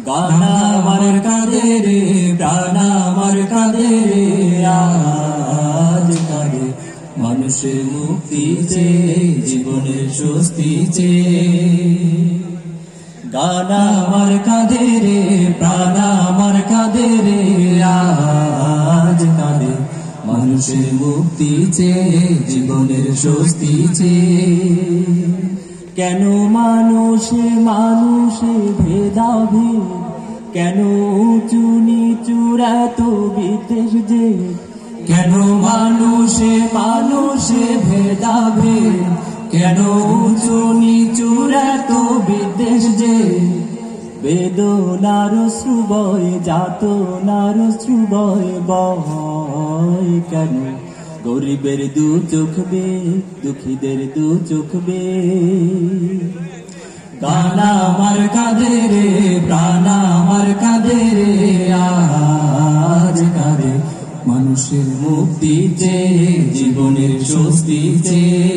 গান আমার কাঁধে রে, প্রাণ আমার কাঁধে রে, আজ কাঁধে মানুষের মুক্তি চেয়ে, জীবনের স্বস্তি চেয়ে। গান আমার কাঁধে রে, প্রাণ আমার কাঁধে রে, আজ কাঁধে মানুষের মুক্তি চেয়ে, জীবনের স্বস্তি চেয়ে। কেন মানুষে মানুষে ভেদাভেদ, কেন উঁচু নিচুর এত বিদ্বেষ যে? কেন মানুষে মানুষে ভেদাভেদ, কেন উঁচু নিচুর এত বিদ্বেষ যে? বেদনার অশ্রু বয়, যাতনার অশ্রু বয় বয় কেন? গরিবের দু চোখ বে, দুঃখীদের দু চোখ বে। গান আমার কাঁধে রে, প্রাণ আমার কাঁধে রে, আজ কাঁধে মানুষের মুক্তি চেয়ে, জীবনের স্বস্তি চেয়ে।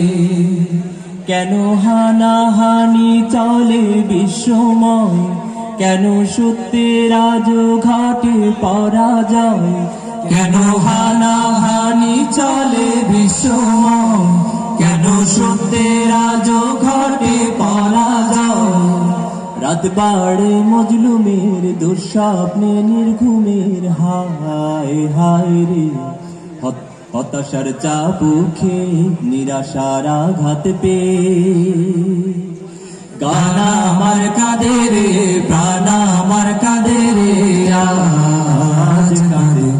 কেন হানাহানি চলে বিশ্বময়, কেন সত্যের আজ ঘাটে পরাজয়? কেন হানাহানি চলে বিশ্বময়, কেন সত্যের আজ ঘটে পরাজয়? রাত বাড়ে মজলুমের, দুঃস্বপ্নে নির্ঘুমের, হায় হায় রে হতাশার চাবুকে, নিরাশার আঘাত পেয়ে। গান আমার কাঁধে রে, প্রাণ আমার কাঁধে রে, আজ কাঁধে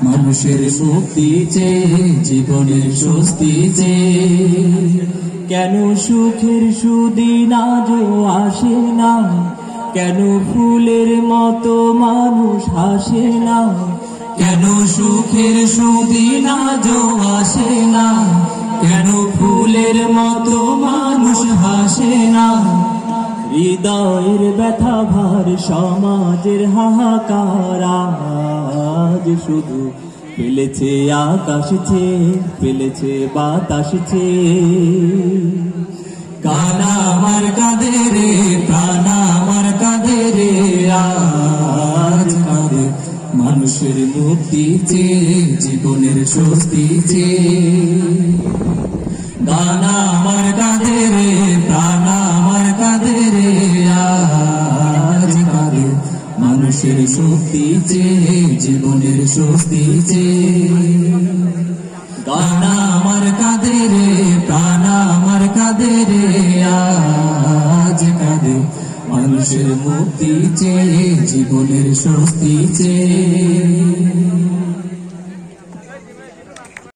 মানুষের মুক্তি চেয়ে, জীবনের স্বস্তি চেয়ে। কেন সুখের সুদিন আজও আসে না, কেন ফুলের মতো মানুষ হাসে না? কেন সুখের সুদিন আজও আসে না, কেন ফুলের মতো মানুষ হাসে না? হৃদয়ের ব্যথা ভার, সমাজের হাহাকার আজ শুধু ফেলেছে আকাশ চেয়ে, ফেলেছে বাতাস চেয়ে। গান আমার কাঁধে রে, প্রাণ আমার কাঁধে রে, আজ কাঁধে মানুষের মুক্তি চেয়ে, জীবনের স্বস্তি চেয়ে। গান আমার কাঁধে রে, প্রাণ আমার কাঁধে রে, আজ কাঁধে মানুষের শক্তি চেয়ে, জীবনের স্বস্তি চেয়ে। গান আমার কাঁধে রে, প্রাণ আমার কাঁধে রে, আজ কাঁধে মানুষের মুক্তি চেয়ে, জীবনের স্বস্তি চেয়ে।